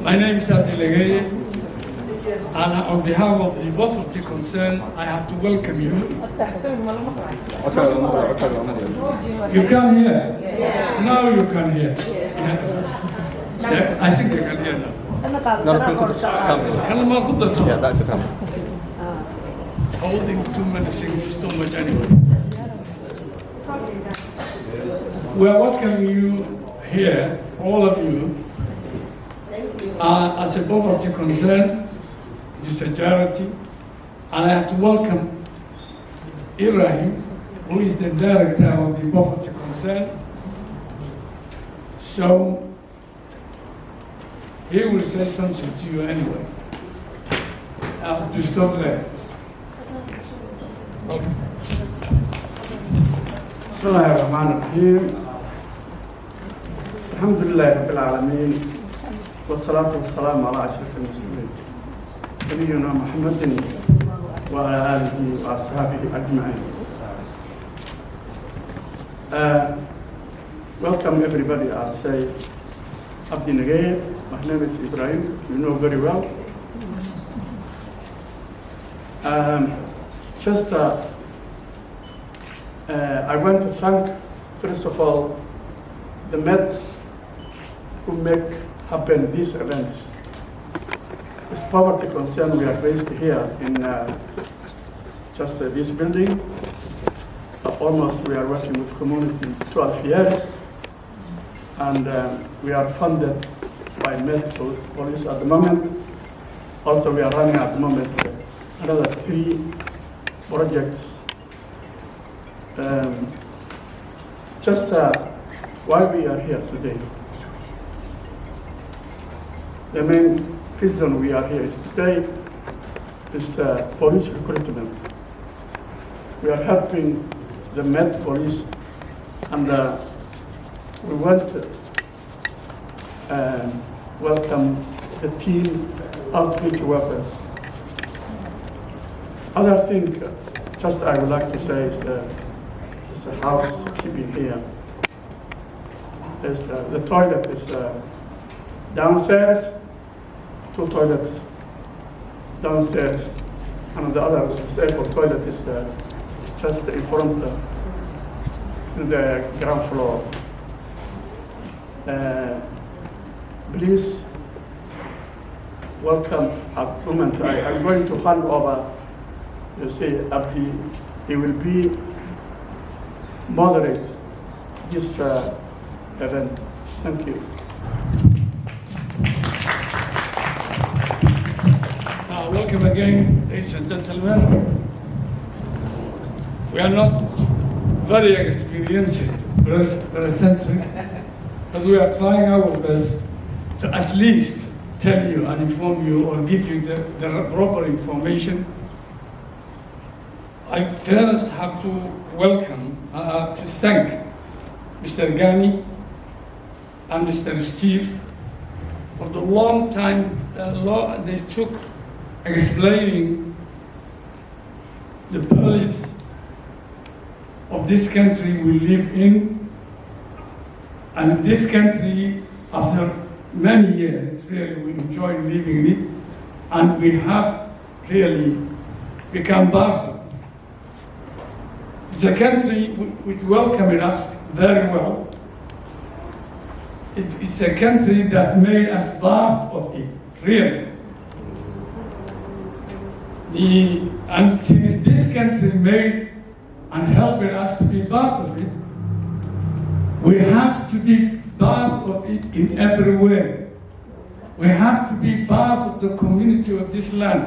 My name is Abdilegeye, and on behalf of the poverty concern, I have to welcome you. You can hear? Yeah. Now you can hear. Yeah. I think you can hear now. Yeah, that's the camera. Holding too many things is too much anyway. We are welcoming you here, all of you, as a poverty concern. It is a charity, and I have to welcome Ibrahim, who is the director of the poverty concern. So he will say something to you anyway. To stop there. Okay. بسم الله الرحمن الرحيم الحمد لله رب العالمين والصلاة والسلام على أشرف المرسلين نبينا محمد وعلى آله وأصحابه أجمعين. Welcome everybody. I say Abdi Nagaya. My name is Ibrahim. You know very well. I want to thank, first of all, the Met who make happen these events. This poverty concern we are based here in this building. Almost we are working with community 12 years, and we are funded by Met Police at the moment. Also, we are running at the moment another 3 projects. Why we are here today. The main reason we are here is today is the police recruitment. We are helping the Met Police, and we want to welcome the team outreach workers. Other thing, I would like to say is a housekeeping here. The toilet is downstairs, 2 toilets downstairs, and the other disabled toilet is just in front of the ground floor. Please welcome at the moment. I'm going to hand over, you see, Abdi. He will be moderate this event. Thank you. Welcome again, ladies and gentlemen. We are not very experienced presenters, but we are trying our best to at least tell you and inform you or give you the proper information. I first have to welcome, to thank Mr. Ghani and Mr. Steve for the long time they took explaining the policy of this country we live in, and this country, after many years, really we enjoy living in it, and we have really become part of it. It's a country which welcomed us very well. It's a country that made us part of it, really. And since this country made and helped us to be part of it, we have to be part of it in every way. We have to be part of the community of this land.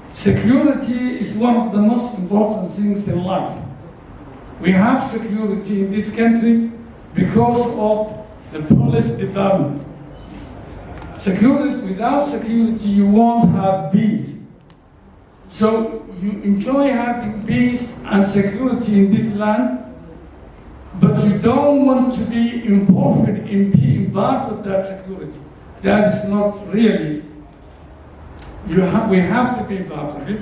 Security is one of the most important things in life. We have security in this country because of the police department. Without security, you won't have peace. So you enjoy having peace and security in this land, but you don't want to be involved in being part of that security. That is not really. We have to be part of it.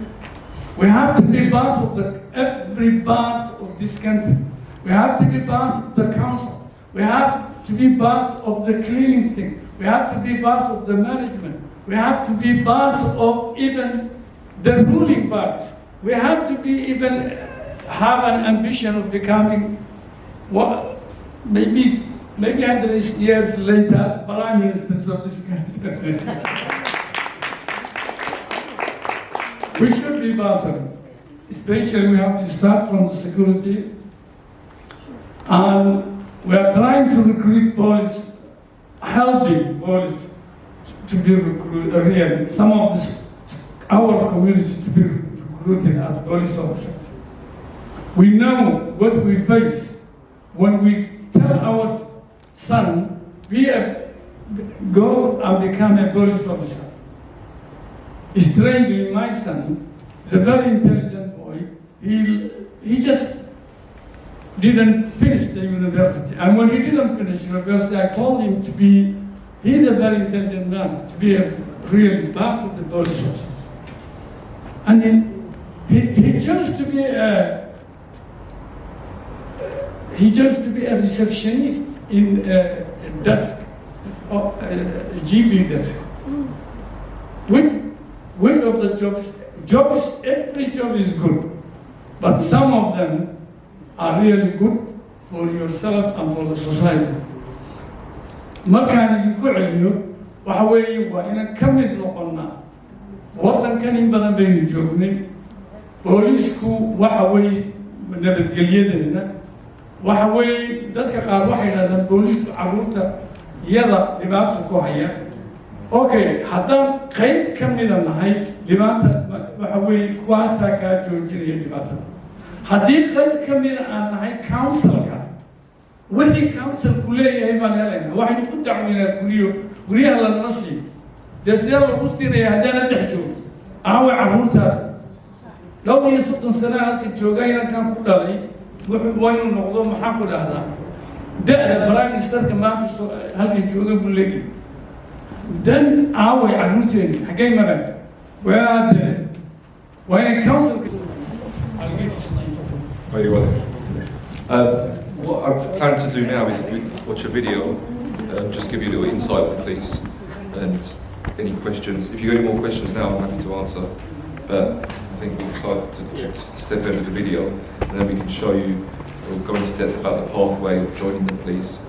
We have to be part of every part of this country. We have to be part of the council. We have to be part of the cleaning thing. We have to be part of the management. We have to be part of even the ruling parties. We have to be even have an ambition of becoming what maybe 100 years later prime ministers of this country. We should be part of it. Especially we have to start from the security, and we are trying to recruit police, helping police to be recruited, some of our community to be recruited as police officers. We know what we face when we tell our son, go and become a police officer. Strangely, my son is a very intelligent boy. He just didn't finish the university. And when he didn't finish university, I told him he's a very intelligent man, to be a real part of the police officers. And he chose to be a receptionist in a desk, a GB desk. Which of the jobs, every job is good, but some of them are really good for yourself and for the society. Markaan idinku celiyo, waxa weeye waa inaan ka mid noqonnaa. Waddankan in badan baynu joognay. Booliisku waxa weeye nabadgelyadeena. Waxa weeye dadka qaar waxay yidhahdaan booliisku carruurta iyada dhibaato ku haya. Okay, haddaan qayb ka mida nahay dhibaata waxa weeye kuwaasaa kaa joojinaya dhibaatada. Haddii qayb ka mida aan nahay councilka, wixii councilku leeyahay baan helaynaa. Waxaynu ku dacweynaa guryaha lanala siiyo. Dee sidee lagu siinaya haddaana dhex joogo? Aaway carruurtaada. 30 sano halka jooga inankan ku dhalay, waynu noqdo maxaan ku dhahdaa? Da'da prime ministerka maanta halka jooga buu leeyahay. Then aaway carruurteeni xaggay maraan? Where the when a council, I'll give you Steve. Very well. What I plan to do now is watch a video, just give you a little insight of the police, and any questions. If you have any more questions now, I'm happy to answer. But I think we'll decide to step over the video, and then we can show you, or go into depth about the pathway of joining the police,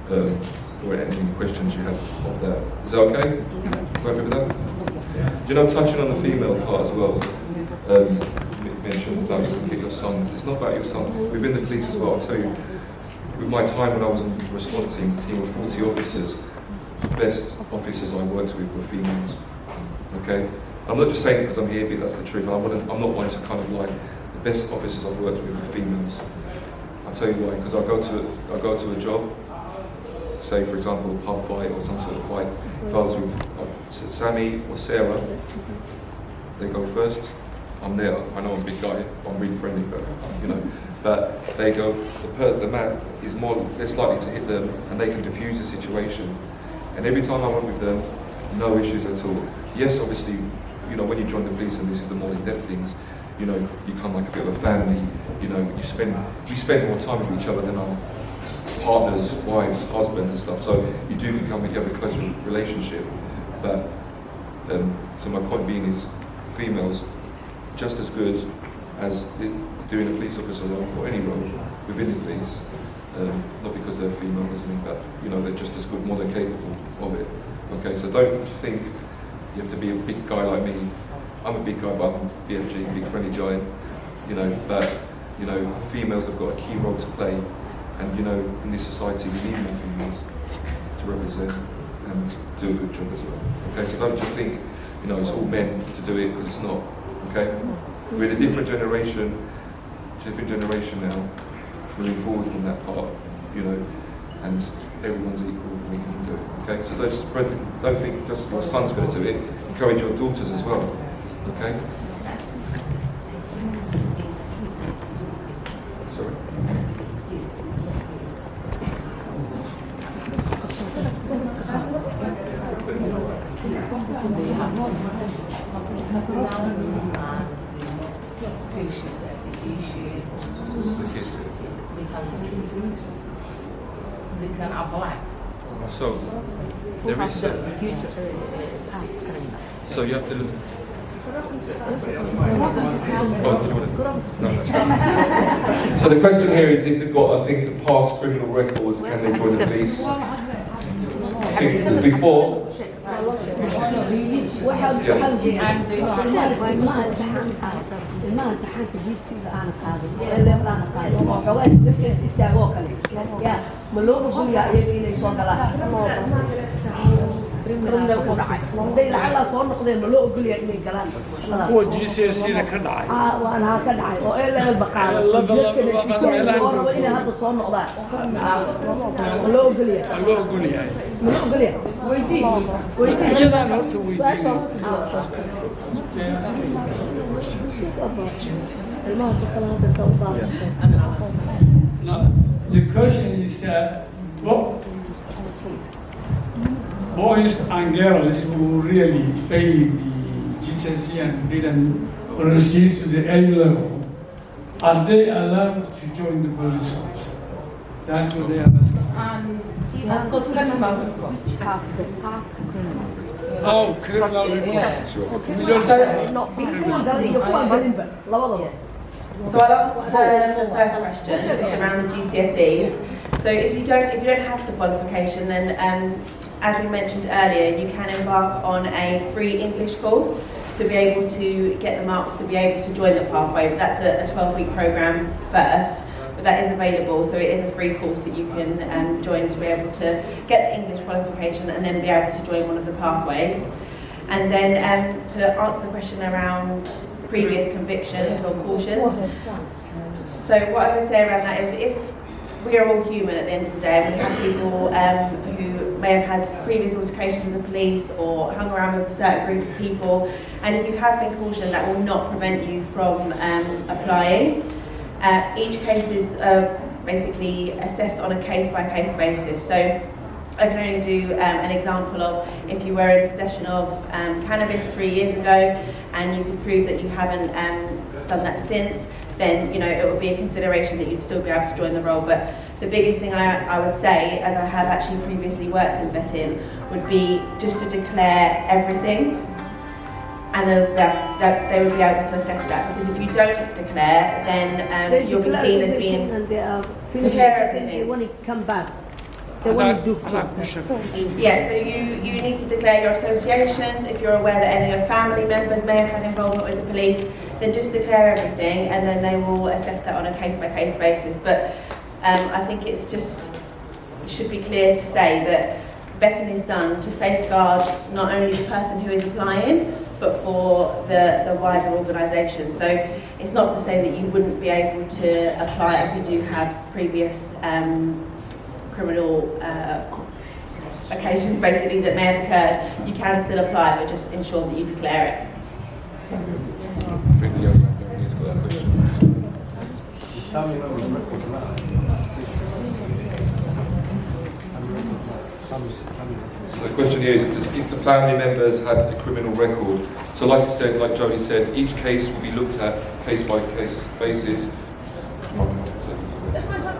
or any questions you have of that. Is that okay? Happy with that? You know, touching on the female part as well, you mentioned about get your sons. It's not about your son. Within the police as well, I'll tell you, with my time when I was on the response team of 40 officers, the best officers I worked with were females. Okay? I'm not just saying it because I'm here, but that's the truth. I'm not wanting to kind of lie. The best officers I've worked with were females. I'll tell you why, because I go to a job, say for example a pub fight or some sort of fight. If I was with Sammy or Sarah, they go first. I'm there. I know I'm a big guy. I'm really friendly, but but they go. The man is less likely to hit them, and they can diffuse the situation. And every time I went with them, no issues at all. Yes, obviously, when you join the police, and this is the more in-depth things, you come like a bit of a family. We spend more time with each other than our partners, wives, husbands and stuff, so you do you have a closer relationship. But so my point being is, females just as good as doing a police officer role or any role within the police, not because they're female, but they're just as good, more than capable of it. Okay, so don't think you have to be a big guy like me. I'm a big guy, but I'm BFG, big friendly giant. But females have got a key role to play. And in this society, we need more females to represent and do a good job as well. Okay, so don't just think, it's all men to do it, because it's not. Okay, we're in a different generation now, moving forward from that part, and everyone's equal and we can do it. Okay, so don't think just your son's going to do it. Encourage your daughters as well. Okay. Sorry. They can apply. So there is. So you have to. So the question here is if they've got, I think, a past criminal record, can they join the police? I think before. هو GCSE ka dhacay وانا كدعي او الا البقاله هذا صار نقضاء لو قليا loo ogol yahay لو قليا iyadaan horta weydiinay The question is boys and girls who really failed the GCSE and didn't proceed to the A level, are they allowed to join the police force? That's what they understand. I've got criminal which have the past criminal. Oh, criminal record. We don't say Not before. So I'll answer the first question. It's around the GCSEs. So if you don't have the qualification, then as we mentioned earlier, you can embark on a free English course to be able to get the marks to be able to join the pathway. But that's a 12-week program first, but that is available. So it is a free course that you can join to be able to get the English qualification and then be able to join one of the pathways. And then to answer the question around previous convictions or cautions. So what I would say around that is if we are all human at the end of the day, and we have people who may have had previous altercations with the police or hung around with a certain group of people, and if you have been cautioned, that will not prevent you from applying. Each case is basically assessed on a case-by-case basis. So I can only do an example of if you were in possession of cannabis 3 years ago and you could prove that you haven't done that since, then it would be a consideration that you'd still be able to join the role. But the biggest thing I would say, as I have actually previously worked in vetting, would be just to declare everything, and then they would be able to assess that. Because if you don't declare, then you'll be seen as being declare everything. They want to come back. They want to do Yeah, so you need to declare your associations. If you're aware that any of your family members may have had involvement with the police, then just declare everything, and then they will assess that on a case-by-case basis. But I think it should be clear to say that vetting is done to safeguard not only the person who is applying, but for the wider organisation. So it's not to say that you wouldn't be able to apply if you do have previous criminal occasions basically that may have occurred. You can still apply, but just ensure that you declare it. I think the young man there needs to ask a question. So the question here is, if the family members had a criminal record, so like you said, like Jodie said, each case will be looked at case-by-case basis.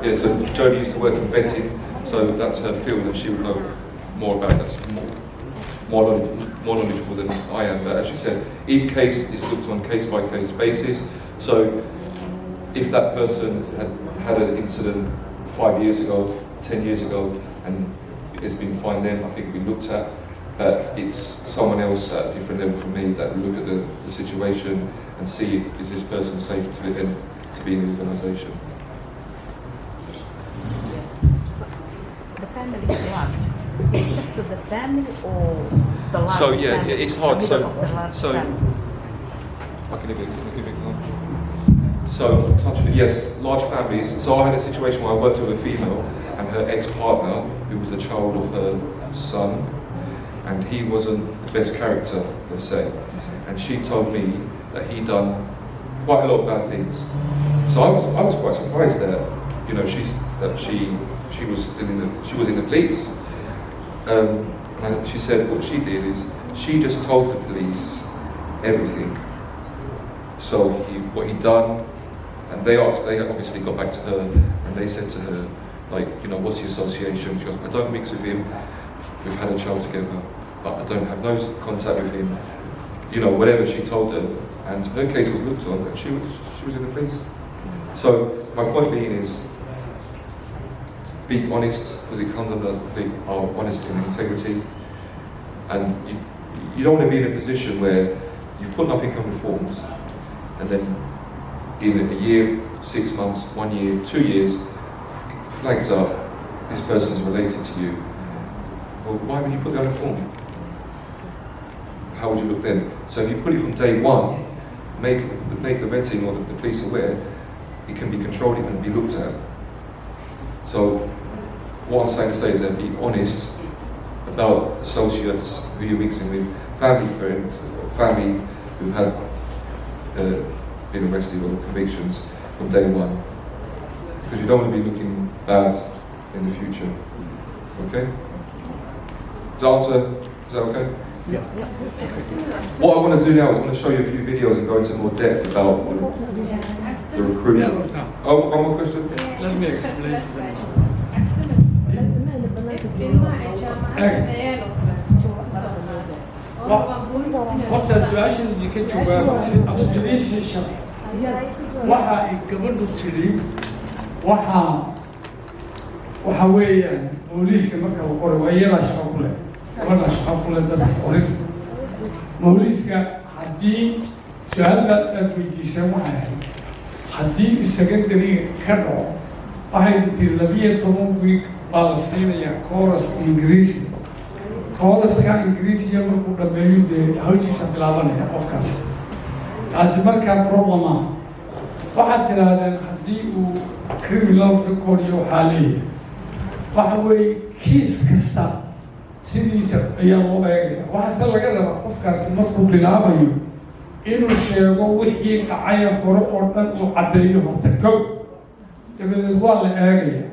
Yeah, so Jodie used to work in vetting, so that's her field and she would know more about that, more knowledgeable than I am. But as she said, each case is looked on case-by-case basis. So if that person had an incident 5 years ago, 10 years ago, and it's been fine then, I think we looked at, but it's someone else at a different level from me that will look at the situation and see, is this person safe to live in, to be in the organisation. The family is large. It's just the family or the large So yeah, family, it's hard. the middle of the large So family. I can give it. So touch it. Yes, large families. So I had a situation where I worked with a female and her ex-partner, who was a child of her son, and he wasn't the best character, let's say. And she told me that he'd done quite a lot of bad things. So I was quite surprised that she was in the police. And she said what she did is she just told the police everything. So what he'd done, and they obviously got back to her and they said to her, like, what's the association? She goes, I don't mix with him. We've had a child together, but I don't have no contact with him. Whatever she told her, and her case was looked on, and she was in the police. So my point being is, be honest, because it comes under our honesty and integrity, and you don't want to be in a position where you've put nothing on the forms, and then in a year, 6 months, 1 year, 2 years, it flags up, this person's related to you. Well, why would you put it on a form? How would you look then? So if you put it from day one, make the vetting or the police aware, it can be controlled, it can be looked at. So what I'm saying to say is that be honest about associates who you're mixing with, family friends, or family who have been arrested or convictions from day one. Because you don't want to be looking bad in the future. Okay? Is that okay? Yeah. What I want to do now is I want to show you a few videos and go into more depth about the recruitment. Oh, one more question? Let me explain to them. horta su-aashan idinka jawaabo observation waxa ay gabadhu tiri waxa weeyaan booliiska marka la qoray waa iyadaa shaqo ku leh gabadhaa shaqo ku leh dadka qoris booliiska haddii su-aalbaad aad weydiisaan waxay ahayd haddii isaga dariga ka dhaco waxay tiri 12 week baa la siinayaa course ingiriisi kooraska ingiriisiya markuu dhameeyo dee hawshiisa bilaabanaya qofkaas taasi markaa problem ah waxaad tidhaahdeen haddii uu criminal record iyo waxaa leeyahay waxa weeye kiis kasta sidiisa ayaa loo eegaya waxaase laga rabaa qofkaasi markuu bilaabayo inuu sheego wixii dhacaya hore oo dhan uu caddeeyo horta kow dabadeed waa la eegaya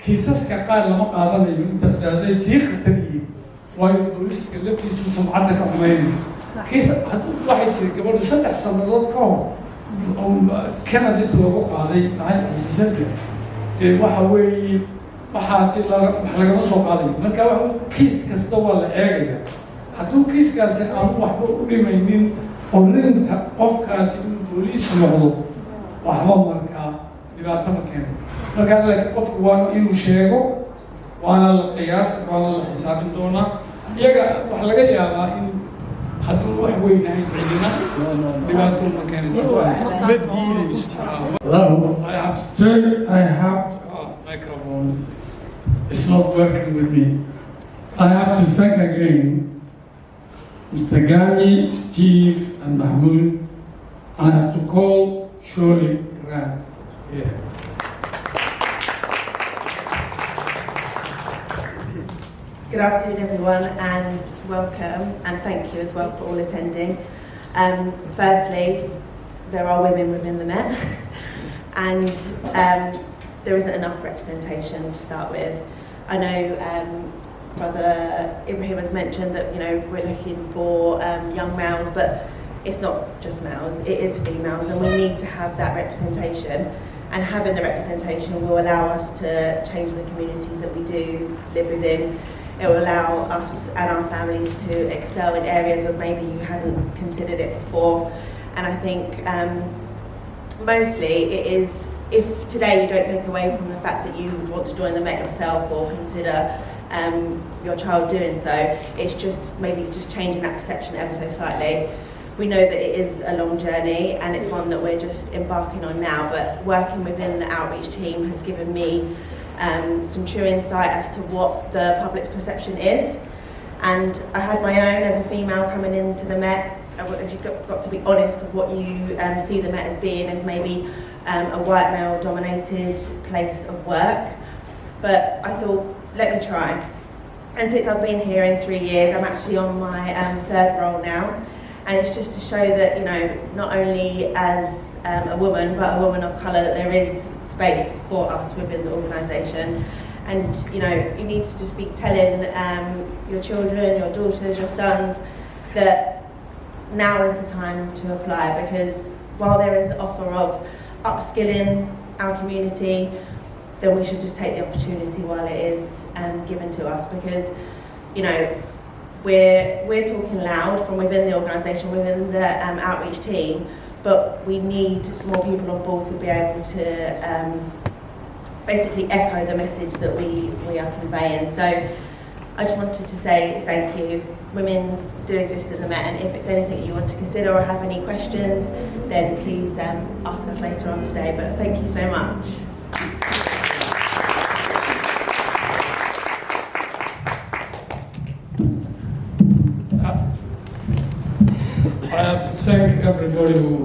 kiisaska qaar lama qaadanayo inta daaday sii khatar yihiin waayo booliiska laftiisu sumcadda ka xumeynaya kiis waxay tiri gabadhu 3 sannadood ka hor oo cannabis lagu qaaday maxay dee waxa weeye waxaasi wax lagama soo qaadayo marka kiis kasta waa la eegaya hadduu kiiskaasi aan waxba u dhimaynin qorinta qofkaasi inuu booliis noqdo waxba markaa dhibaato ma keenay markaa laakiin qofku waa inuu sheego waana la qiyaas waana la xisaabin doonaa iyaga wax laga yaabaa in hadduu wax weynahay cidina dhibaato ma keenaysa ma diidayso. Hello, I have microphone. It's not working with me. I have to thank again Mr. Ghani, Steve, and Mahmoud. I have to call Shirley Grant here. Good afternoon, everyone, and welcome, and thank you as well for all attending. Firstly, there are women within the Met, and there isn't enough representation to start with. I know Brother Ibrahim has mentioned that we're looking for young males, but it's not just males; it is females, and we need to have that representation. And having the representation will allow us to change the communities that we do live within. It will allow us and our families to excel in areas that maybe you hadn't considered it before. And I think mostly it is, if today you don't take away from the fact that you would want to join the Met yourself or consider your child doing so, it's just maybe just changing that perception ever so slightly. We know that it is a long journey and it's one that we're just embarking on now, but working within the outreach team has given me some true insight as to what the public's perception is. And I had my own as a female coming into the Met. You've got to be honest of what you see the Met as being, as maybe a white male dominated place of work. But I thought, let me try. And since I've been here in 3 years, I'm actually on my 3rd role now. And it's just to show that, not only as a woman, but a woman of colour, that there is space for us within the organisation. And, you need to just be telling your children, your daughters, your sons, that now is the time to apply, because while there is the offer of upskilling our community, then we should just take the opportunity while it is given to us, because, you know, we're talking loud from within the organisation, within the outreach team, but we need more people on board to be able to basically echo the message that we are conveying. So I just wanted to say thank you. Women do exist in the Met, and if it's anything you want to consider or have any questions, then please ask us later on today. But thank you so much. I have to thank everybody who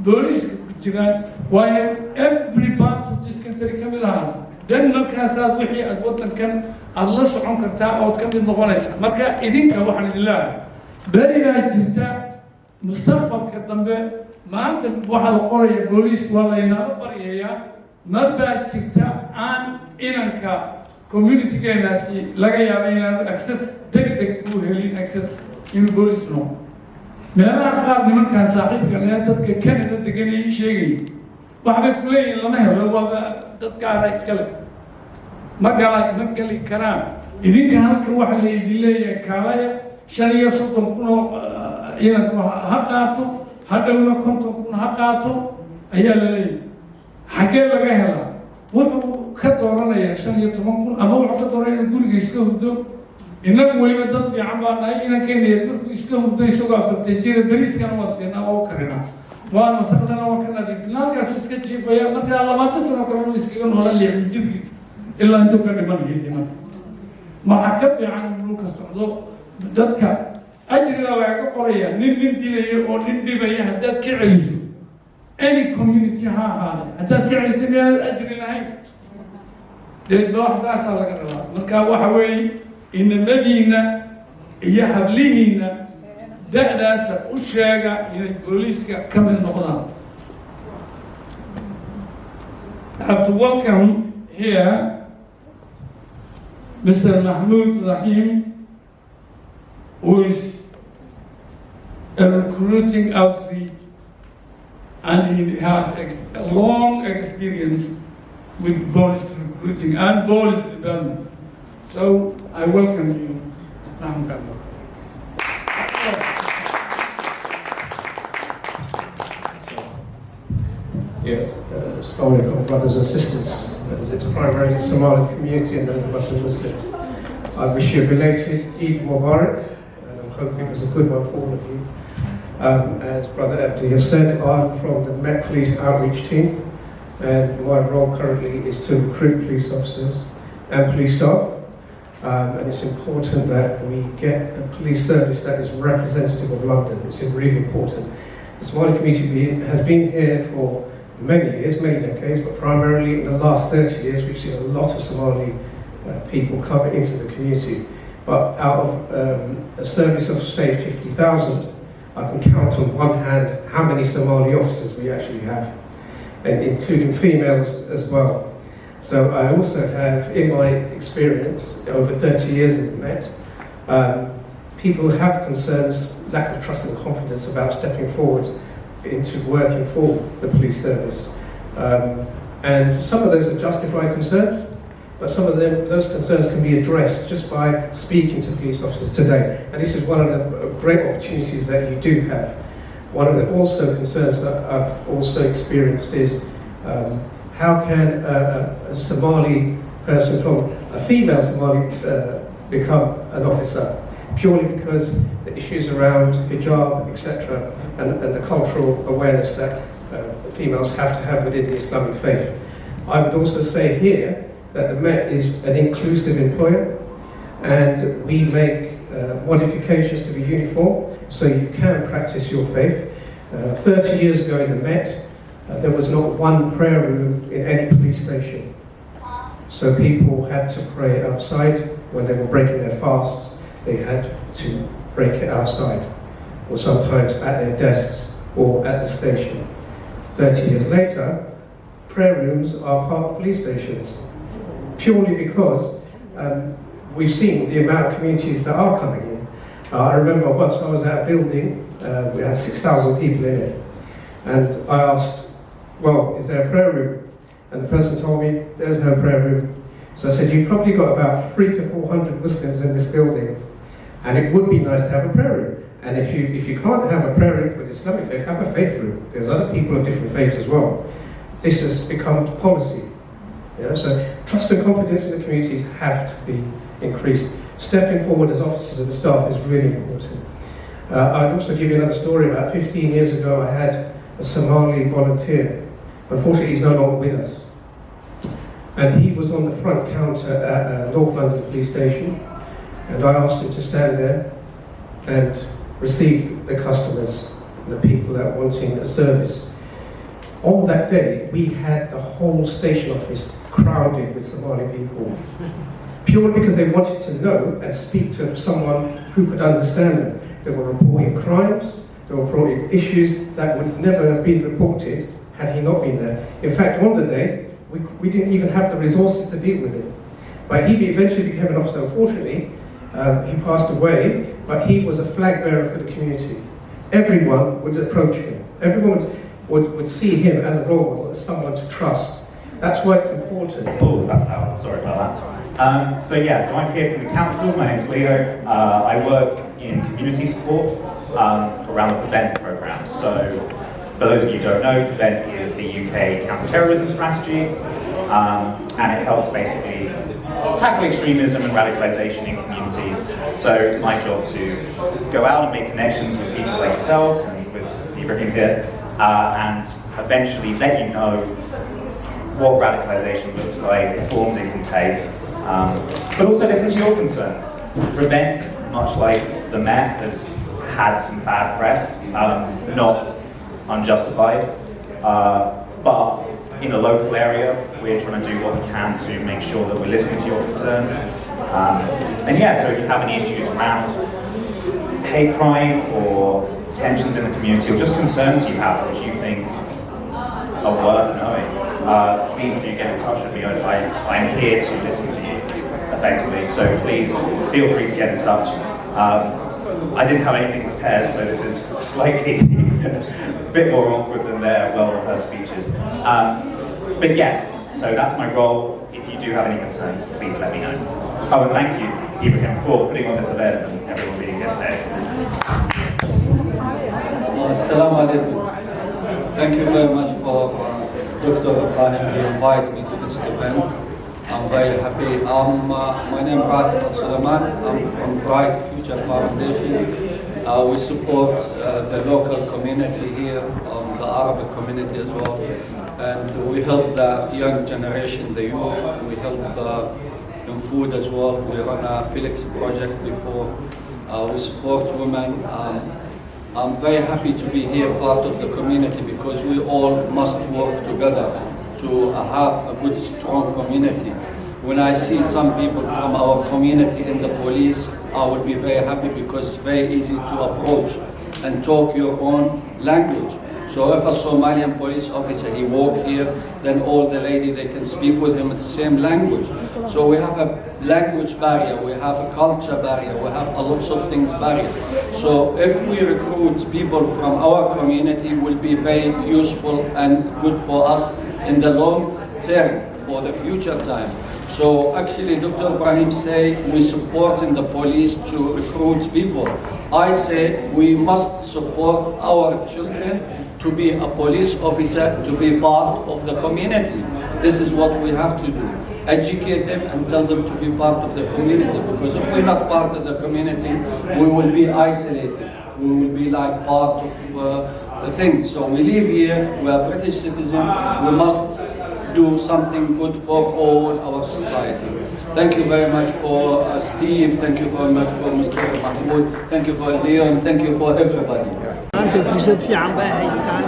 booliska ku jiraan waayo every part of this country ka mid ahaan dan markaasaad wixii aad waddankan aad la socon kartaa ood ka mid noqonaysa marka idinka waxaan idin leeyahay berigaa jirta mustaqbalka dambe maanta waxaa la qoraya booliis waa laynaga baryayaa mar baa jirta aan inanka communitygeenaasi laga yaaba inaanu access degdeg u helin access inuu booliis noqo meelaha qaar nimankaan saaxiibka leh dadka Canada degan ay sheegay waxbay ku leeyihiin lama helo waa dad gaar ah iska leh ma gali karaan idinka halkan waxa la idin leeyahay kaalaya 35 kun oo inad ha qaato hadhowna 50 kun ha qaato ayaa la leeyahay xagee laga helaa wuxuu ka dooranayaa 15 kun ama wuxuu ka dooranaya guriga iska hurdo innagu weliba dad fiican baa nahay inankeenayd markuu iska hurdo isagoo afartay jira beriiskana waa siinaa oo karina waana wasaqdana waa ka nadiifina halkaasuu iska jiifaya markaa 20 sano kale inuu iskaga noola leexin jirkiisa ilaa intuu ka dhimanayay maxaa ka fiican in dhulka socdo dadka ajriga lagaga qoraya nin dilayo oo nin dhibaya haddaad ka celiso any community ha ahaade haddaad ka celiso miyaan ajri lahayn dee wax saasaa laga rabaa marka waxa weeye inamadiina iyo hablihiina da'daasa u sheega inay booliiska ka mid noqdaan. I have to welcome here Mr. Mahmoud Rahim, who is a recruiting outreach, and he has a long experience with police recruiting and police development. So I welcome you, Mahmoud. Assalamu alaikum, brothers and sisters. It's primarily Somali community and those of us as Muslims. I wish you a belated Eid Mubarak, and I'm hoping it was a good one for all of you. As Brother Abdi has said, I'm from the Met Police Outreach Team, and my role currently is to recruit police officers and police staff. And it's important that we get a police service that is representative of London. It's really important. The Somali community has been here for many years, many decades, but primarily in the last 30 years we've seen a lot of Somali people come into the community. But out of a service of say 50,000, I can count on one hand how many Somali officers we actually have, and including females as well. So I also have, in my experience, over 30 years in the Met, people have concerns, lack of trust and confidence about stepping forward into working for the police service. And some of those are justified concerns, but some of those concerns can be addressed just by speaking to police officers today. And this is one of the great opportunities that you do have. One of the also concerns that I've also experienced is how can a Somali person from a female Somali become an officer? Purely because the issues around hijab, etc., and the cultural awareness that females have to have within the Islamic faith. I would also say here that the Met is an inclusive employer, and we make modifications to the uniform so you can practice your faith. 30 years ago in the Met, there was not one prayer room in any police station. So people had to pray outside when they were breaking their fasts. They had to break it outside, or sometimes at their desks or at the station. 30 years later, prayer rooms are part of police stations, purely because we've seen the amount of communities that are coming in. I remember once I was at a building, we had 6,000 people in it, and I asked, well, is there a prayer room? And the person told me there's no prayer room. So I said, you've probably got about 300 to 400 Muslims in this building, and it would be nice to have a prayer room. And if you can't have a prayer room for the Islamic faith, have a faith room. There's other people of different faiths as well. This has become policy. So trust and confidence in the communities have to be increased. Stepping forward as officers of the staff is really important. I'll also give you another story. About 15 years ago, I had a Somali volunteer. Unfortunately, he's no longer with us. And he was on the front counter at North London Police Station, and I asked him to stand there and receive the customers, the people that were wanting a service. On that day, we had the whole station office crowded with Somali people, purely because they wanted to know and speak to someone who could understand them. They were reporting crimes, they were reporting issues that would never have been reported had he not been there. In fact, on the day, we didn't even have the resources to deal with it. But he eventually became an officer. Unfortunately, he passed away, but he was a flag bearer for the community. Everyone would approach him. Everyone would see him as a role model, as someone to trust. That's why it's important. Oh, that's loud. Sorry about that. So I'm here from the council. My name is Leo. I work in community support around the Prevent programme. So for those of you who don't know, Prevent is the UK counter-terrorism strategy, and it helps basically tackle extremism and radicalisation in communities. So it's my job to go out and make connections with people like yourselves and with Ibrahim here, and eventually let you know what radicalisation looks like, the forms it can take, but also listen to your concerns. Prevent, much like the Met, has had some bad press, not unjustified, but in a local area, we're trying to do what we can to make sure that we're listening to your concerns. So if you have any issues around hate crime or tensions in the community, or just concerns you have which you think are worth knowing, please do get in touch with me. I'm here to listen to you effectively, so please feel free to get in touch. I didn't have anything prepared, so this is slightly a bit more awkward than their well-rehearsed speeches. But yes, so that's my role. If you do have any concerns, please let me know. Oh, and thank you, Ibrahim, for putting on this event and everyone being here today. Assalamu alaikum. Thank you very much for Dr. Ibrahim to invite me to this event. I'm very happy. My name is Ratib Al-Sulaiman. I'm from Bright Future Foundation. We support the local community here, the Arabic community as well. And we help the young generation, the youth. We help in food as well. We run a Felix project before. We support women. I'm very happy to be here, part of the community, because we all must work together to have a good, strong community. When I see some people from our community in the police, I will be very happy, because it's very easy to approach and talk your own language. So if a Somalian police officer, he walk here, then all the lady, they can speak with him in the same language. So we have a language barrier, we have a culture barrier, we have a lots of things barrier. So if we recruit people from our community, it will be very useful and good for us in the long term, for the future time. So actually, Dr. Ibrahim say we support in the police to recruit people. I say we must support our children to be a police officer, to be part of the community. This is what we have to do. Educate them and tell them to be part of the community, because if we're not part of the community, we will be isolated. We will be like part of the things. So we live here, we are British citizens, we must do something good for all our society. Thank you very much for Steve, thank you very much for Mr. Mahmoud, thank you for Leon, thank you for everybody. maanta fursad fiican bay haystaan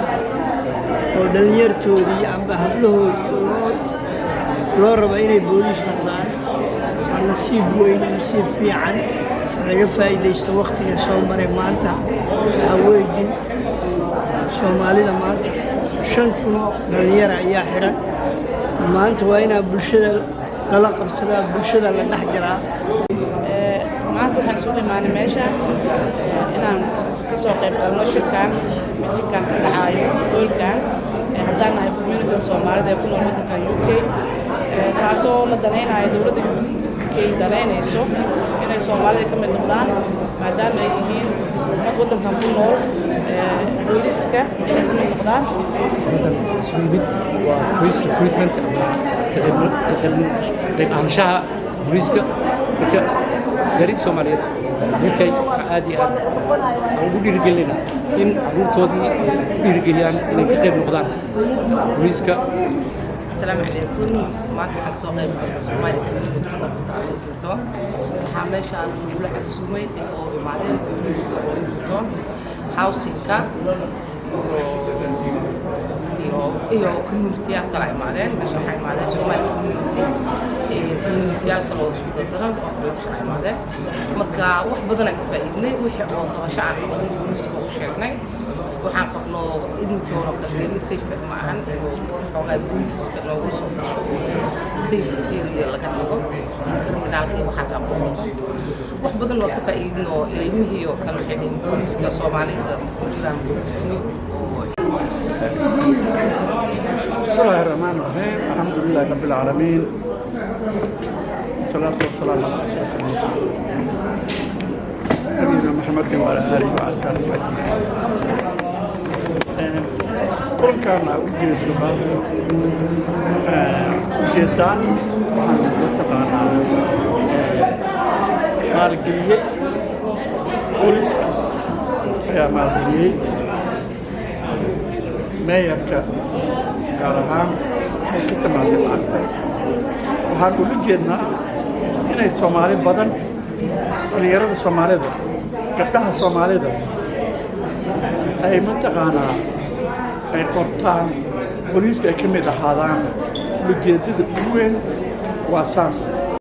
oo dhalinyartoodii amba hablahoodii loo rabo inay booliis noqdaan. Waa nasiib weyn, nasiib fiican laga faa'iidaysto waqtiga soo maray maanta. Haweejin Soomaalida maanta 5,000 oo dhalinyaro ayaa xiran. Maanta waa inaa bulshada lala qabsadaa, bulshada la dhex galaa. maanta waxaan soo imaanay meesha inaan ka soo qayb galno shirkan mitinkan ka dhacayo hoolkan haddaan nahay community Soomaalida ee ku nool waddanka UK taasoo la danaynayo dowladda UK danaynayso inay Soomaalida ka mid noqdaan maadaama ay yihiin dad waddankan ku nool booliiska inay ka mid noqdaan Recruitment waa police recruitment ama qayb ahaanshaha booliiska marka jariid Soomaaliyeed UK aad iyo aad ugu dhiirigelinaa in caruurtoodii dhiirigeliyaan inay ka qayb noqdaan booliiska. Asalaamu calaykum maanta waxaan kasoo qayb galnay Soomaali community oo ku taalo Buurto waxaa meeshaan lagula casuumay in oo imaadeen booliiska oo Buurto housingka iyo community-yaal kala imaadeen meesha waxaa imaadeen Soomaali community-yaal kale oo isku dardaran oo kala meesha imaadeen marka wax badan aan ka faa'iidnay wixii oo qabasho aan qabanay booliiska u sheegnay waxaan qabno idmitoon oo kale meel safe ma ahan inuu xoogaa booliiska noogu soo dasho safe area laga dhigo criminalka iyo waxaas aan ku wado wax badan oo ka faa'iidno ilmihii oo kale waxay dhihin booliiska Soomaalida ku jiraan booliisyo بسم الله الرحمن الرحيم الحمد لله رب العالمين والصلاة والسلام على أشرف المرسلين نبينا محمد وعلى آله وأصحابه أجمعين كل كان وجد وجدان وعن تقانا مالكية بوليس يا مالكية meeyarka gaar ahaan ay ka timaadeen lacagta waxaan ula jeednaa inay Soomaali badan dhalinyarada Soomaalida gabdhaha Soomaalida ay mataqaanaa ay qortaan booliiska ay ka mid ahaadaan ujeedada ugu weyn waa saas